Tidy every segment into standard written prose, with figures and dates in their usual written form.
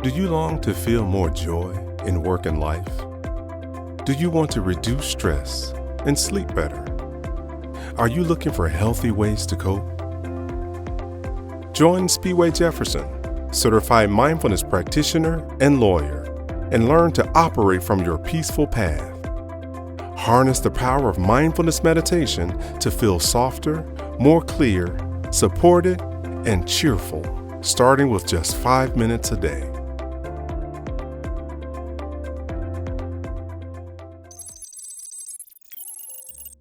Do you long to feel more joy in work and life? Do you want to reduce stress and sleep better? Are you looking for healthy ways to cope? Join Speedway Jefferson, certified mindfulness practitioner and lawyer, and learn to operate from your peaceful path. Harness the power of mindfulness meditation to feel softer, more clear, supported, and cheerful, starting with just 5 minutes a day.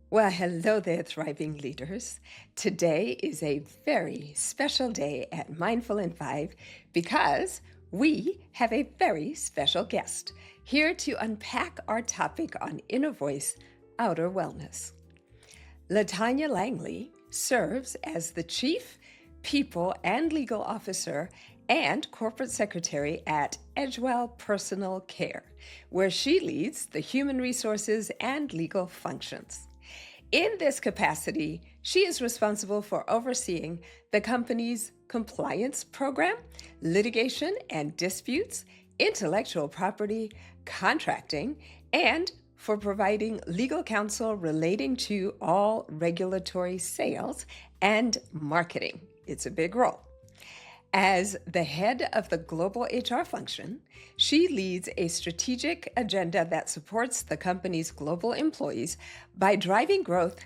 Well, hello there, thriving leaders. Today is a very special day at Mindful in 5 because we have a very special guest here to unpack our topic on inner voice, outer wellness. Latanya Langley serves as the Chief People and Legal Officer and Corporate Secretary at Edgewell Personal Care, where she leads the human resources and legal functions. In this capacity, she is responsible for overseeing the company's compliance program, litigation and disputes, intellectual property, contracting, and for providing legal counsel relating to all regulatory sales and marketing. It's a big role. As the head of the global HR function, she leads a strategic agenda that supports the company's global employees by driving growth,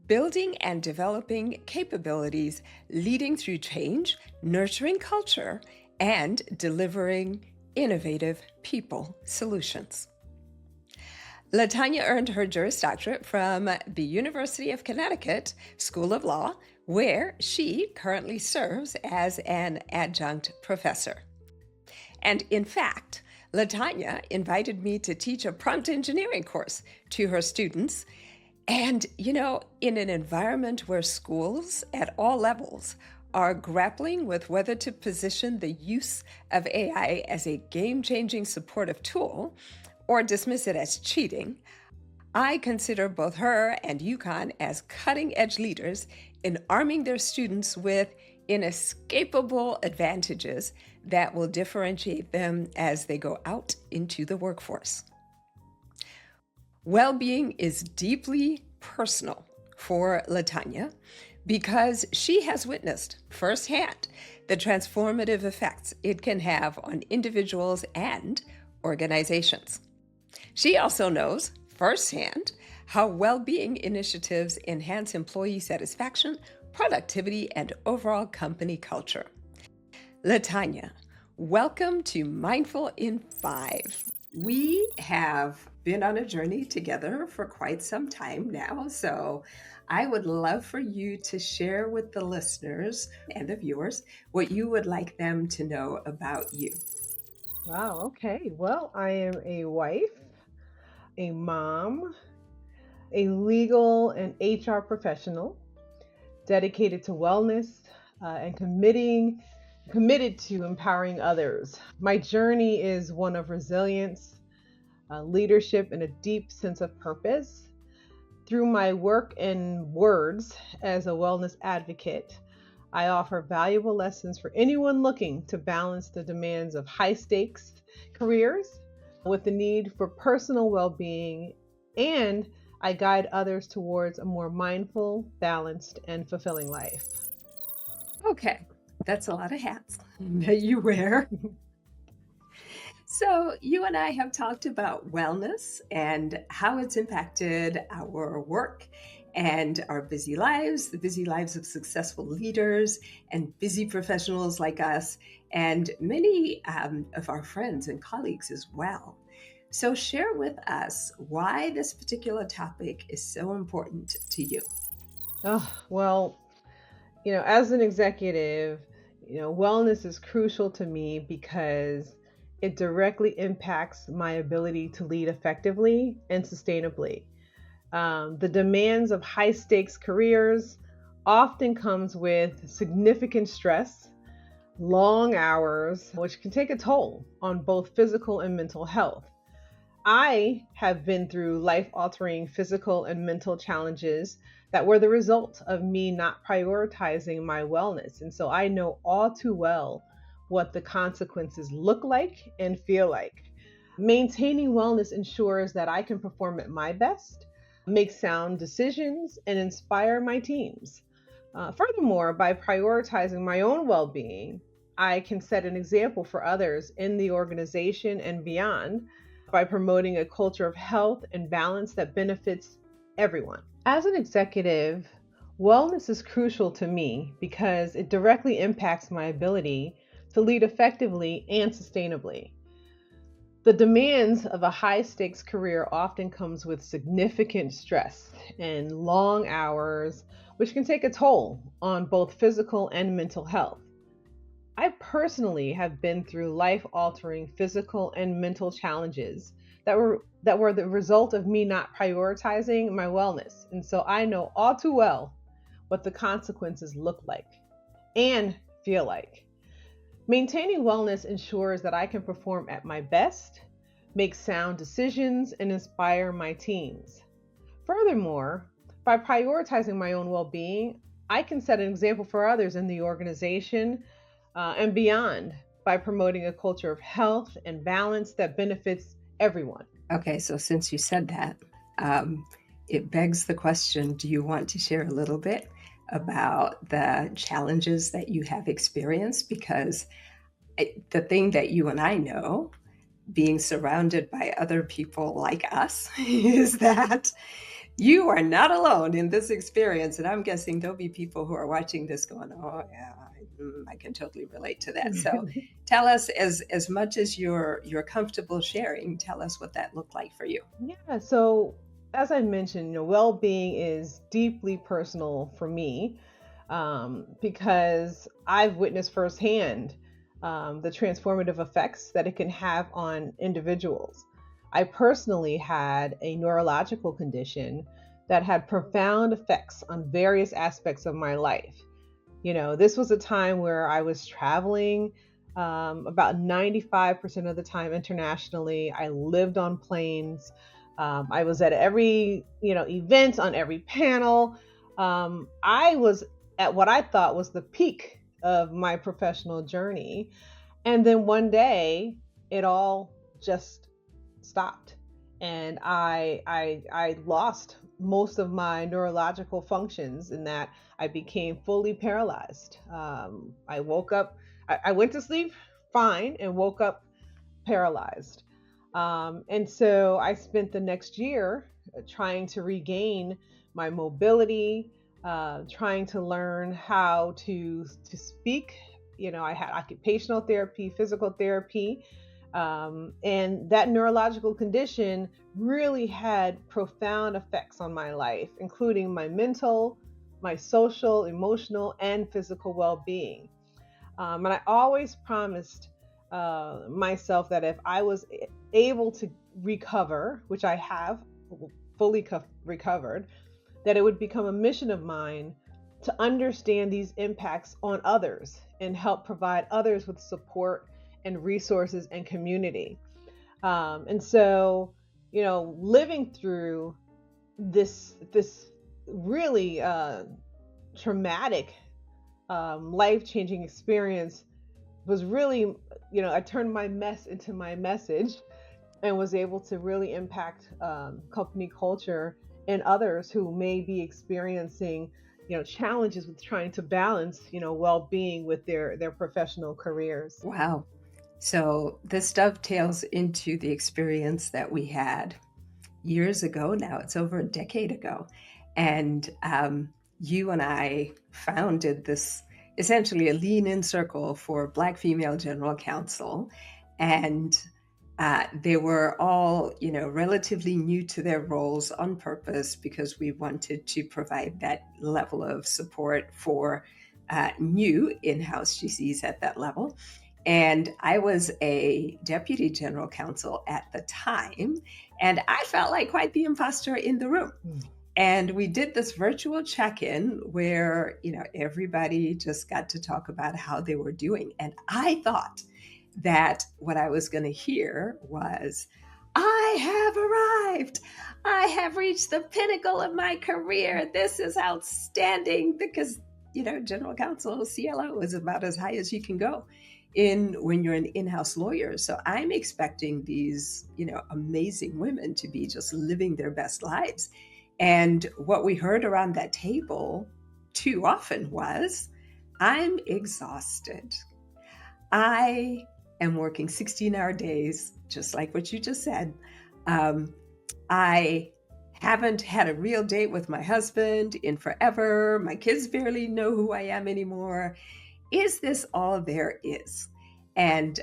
building and developing capabilities, leading through change, nurturing culture, and delivering innovative people solutions. Latanya earned her Juris Doctorate from the University of Connecticut School of Law, where she currently serves as an adjunct professor. And in fact, Latanya invited me to teach a prompt engineering course to her students. And, in an environment where schools at all levels are grappling with whether to position the use of AI as a game-changing supportive tool or dismiss it as cheating, I consider both her and UConn as cutting-edge leaders in arming their students with inescapable advantages that will differentiate them as they go out into the workforce. Well-being is deeply personal for Latanya because she has witnessed firsthand the transformative effects it can have on individuals and organizations. She also knows firsthand how well-being initiatives enhance employee satisfaction, productivity, and overall company culture. Latanya, welcome to Mindful in 5. We have been on a journey together for quite some time now, so I would love for you to share with the listeners and the viewers what you would like them to know about you. Wow, okay. Well, I am a wife, a mom, a legal and HR professional, dedicated to wellness and committed to empowering others. My journey is one of resilience, leadership, and a deep sense of purpose. Through my work and words as a wellness advocate, I offer valuable lessons for anyone looking to balance the demands of high-stakes careers with the need for personal well-being, and I guide others towards a more mindful, balanced, and fulfilling life. Okay, that's a lot of hats that you wear. So you and I have talked about wellness and how it's impacted our work and our busy lives, the busy lives of successful leaders and busy professionals like us, and many of our friends and colleagues as well. So share with us why this particular topic is so important to you. Oh, well, as an executive, wellness is crucial to me because it directly impacts my ability to lead effectively and sustainably. The demands of high stakes careers often comes with significant stress, long hours, which can take a toll on both physical and mental health. I have been through life-altering physical and mental challenges that were the result of me not prioritizing my wellness. And so I know all too well what the consequences look like and feel like. Maintaining wellness ensures that I can perform at my best, make sound decisions, and inspire my teams. Furthermore, by prioritizing my own well being, I can set an example for others in the organization and beyond by promoting a culture of health and balance that benefits everyone. As an executive, wellness is crucial to me because it directly impacts my ability to lead effectively and sustainably. The demands of a high-stakes career often comes with significant stress and long hours, which can take a toll on both physical and mental health. I personally have been through life-altering physical and mental challenges that were the result of me not prioritizing my wellness. And so I know all too well what the consequences look like and feel like. Maintaining wellness ensures that I can perform at my best, make sound decisions, and inspire my teams. Furthermore, by prioritizing my own well being, I can set an example for others in the organization and beyond by promoting a culture of health and balance that benefits everyone. Okay, so since you said that, it begs the question, do you want to share a little bit about the challenges that you have experienced? Because the thing that you and I know, being surrounded by other people like us, is that you are not alone in this experience. And I'm guessing there'll be people who are watching this going, oh, yeah, I can totally relate to that. So tell us, as much as you're comfortable sharing, tell us what that looked like for you. Yeah, so as I mentioned, well-being is deeply personal for me because I've witnessed firsthand the transformative effects that it can have on individuals. I personally had a neurological condition that had profound effects on various aspects of my life. This was a time where I was traveling about 95% of the time internationally. I lived on planes. I was at every, event, on every panel. I was at what I thought was the peak of my professional journey. And then one day it all just stopped. And I lost most of my neurological functions in that I became fully paralyzed. I woke up, I went to sleep fine and woke up paralyzed. And so I spent the next year trying to regain my mobility, trying to learn how to speak. I had occupational therapy, physical therapy, and that neurological condition really had profound effects on my life, including my mental, my social, emotional, and physical well-being. And I always promised myself that if I was able to recover, which I have fully recovered, that it would become a mission of mine to understand these impacts on others and help provide others with support and resources and community. And so, living through this really traumatic, life-changing experience was really, I turned my mess into my message and was able to really impact company culture and others who may be experiencing challenges with trying to balance well-being with their professional careers. Wow. So this dovetails into the experience that we had years ago. Now it's over a decade ago, and you and I founded this, essentially a lean-in circle for Black female general counsel, and they were all, relatively new to their roles on purpose because we wanted to provide that level of support for new in-house GCs at that level. And I was a deputy general counsel at the time, and I felt like quite the imposter in the room. And we did this virtual check-in where, everybody just got to talk about how they were doing. And I thought that what I was going to hear was, I have arrived. I have reached the pinnacle of my career. This is outstanding, because general counsel, CLO is about as high as you can go when you're an in-house lawyer. So I'm expecting these, amazing women to be just living their best lives. And what we heard around that table too often was, I'm exhausted. I am working 16-hour days, just like what you just said. I haven't had a real date with my husband in forever. My kids barely know who I am anymore. Is this all there is? And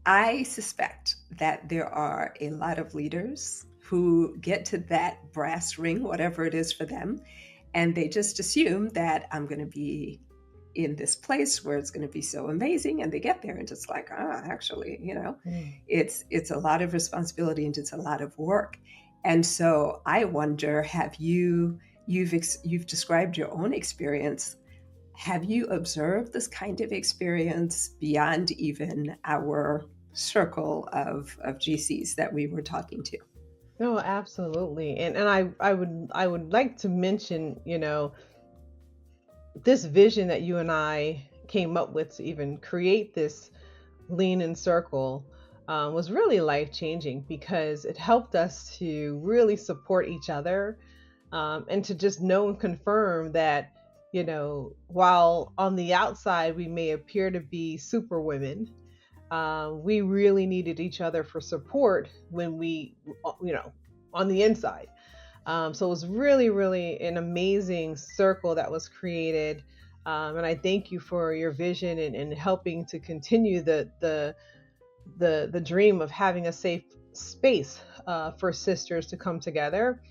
I suspect that there are a lot of leaders who get to that brass ring, whatever it is for them, and they just assume that I'm going to be in this place where it's going to be so amazing, and they get there and just like, actually, it's a lot of responsibility and it's a lot of work. And so I wonder, you've described your own experience. Have you observed this kind of experience beyond even our circle of GCs that we were talking to? No, absolutely. And I would like to mention, this vision that you and I came up with to even create this lean in circle was really life-changing, because it helped us to really support each other, and to just know and confirm that, while on the outside we may appear to be super women, we really needed each other for support when we, on the inside. So it was really, really an amazing circle that was created. And I thank you for your vision and helping to continue the dream of having a safe space for sisters to come together.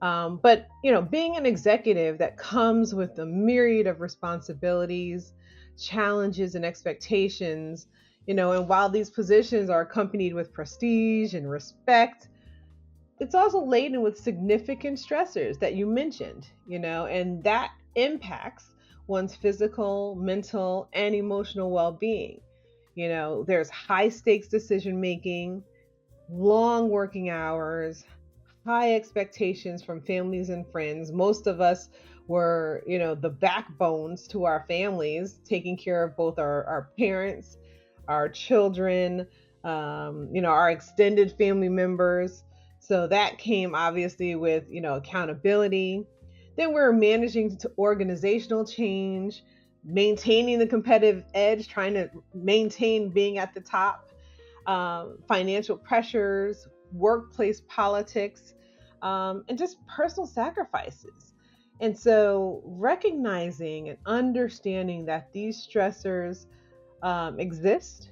But, being an executive, that comes with a myriad of responsibilities, challenges, and expectations, and while these positions are accompanied with prestige and respect, it's also laden with significant stressors that you mentioned, and that impacts one's physical, mental, and emotional well-being. There's high stakes decision making, long working hours, high expectations from families and friends. Most of us were, the backbones to our families, taking care of both our parents, our children, our extended family members. So that came obviously with, accountability. Then we're managing organizational change, maintaining the competitive edge, trying to maintain being at the top, financial pressures, workplace politics, and just personal sacrifices. And so recognizing and understanding that these stressors exist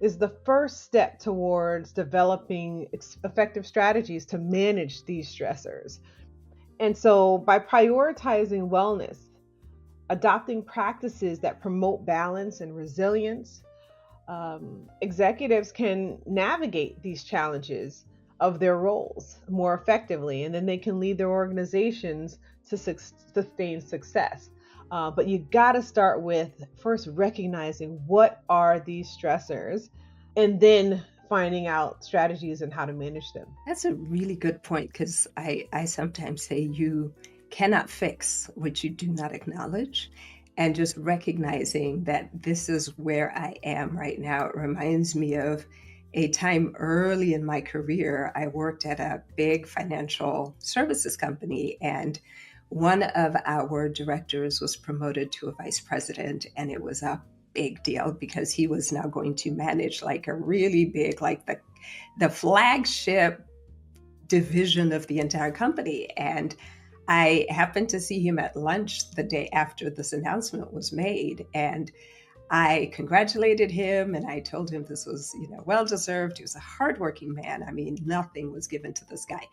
is the first step towards developing effective strategies to manage these stressors. And so by prioritizing wellness, adopting practices that promote balance and resilience, executives can navigate these challenges of their roles more effectively, and then they can lead their organizations to sustain success. But you got to start with first recognizing what are these stressors, and then finding out strategies and how to manage them. That's a really good point, because I sometimes say you cannot fix what you do not acknowledge. And just recognizing that this is where I am right now. It reminds me of a time early in my career. I worked at a big financial services company, and one of our directors was promoted to a vice president, and it was a big deal because he was now going to manage like a really big, like the flagship division of the entire company. And I happened to see him at lunch the day after this announcement was made, and I congratulated him and I told him this was, well-deserved. He was a hardworking man. I mean, nothing was given to this guy.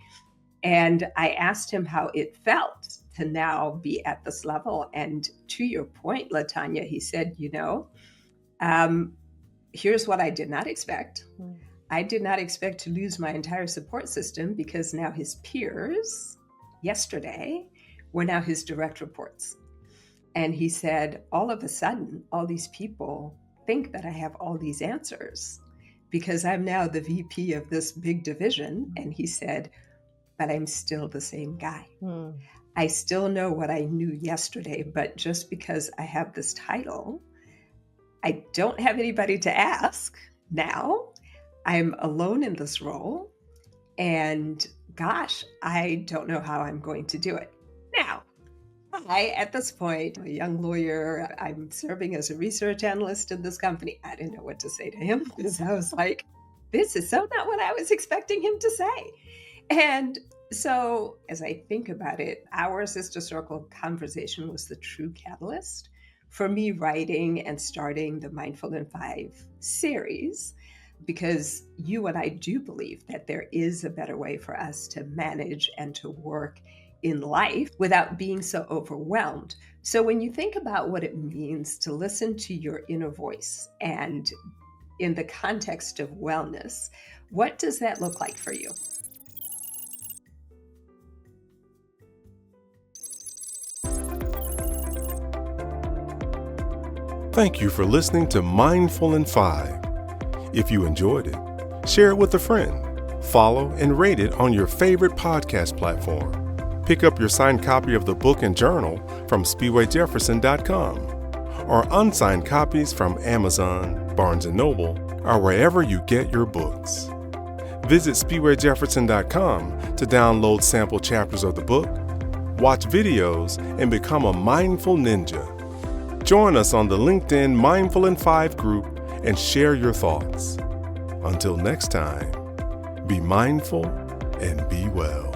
And I asked him how it felt to now be at this level. And to your point, Latanya, he said, here's what I did not expect. I did not expect to lose my entire support system, because now his peers yesterday were now his direct reports. And he said, all of a sudden, all these people think that I have all these answers because I'm now the VP of this big division. And he said, but I'm still the same guy. I still know what I knew yesterday, but just because I have this title, I don't have anybody to ask now. I'm alone in this role, and gosh, I don't know how I'm going to do it. Now, at this point, I'm a young lawyer. I'm serving as a research analyst in this company. I didn't know what to say to him because I was like, this is so not what I was expecting him to say. And so as I think about it, our Sister Circle conversation was the true catalyst for me writing and starting the Mindful in 5 series, because you and I do believe that there is a better way for us to manage and to work in life without being so overwhelmed. So when you think about what it means to listen to your inner voice and in the context of wellness, what does that look like for you? Thank you for listening to Mindful in 5. If you enjoyed it, share it with a friend, follow and rate it on your favorite podcast platform. Pick up your signed copy of the book and journal from SpeedwayJefferson.com or unsigned copies from Amazon, Barnes & Noble, or wherever you get your books. Visit SpeedwayJefferson.com to download sample chapters of the book, watch videos, and become a mindful ninja. Join us on the LinkedIn Mindful in 5 group and share your thoughts. Until next time, be mindful and be well.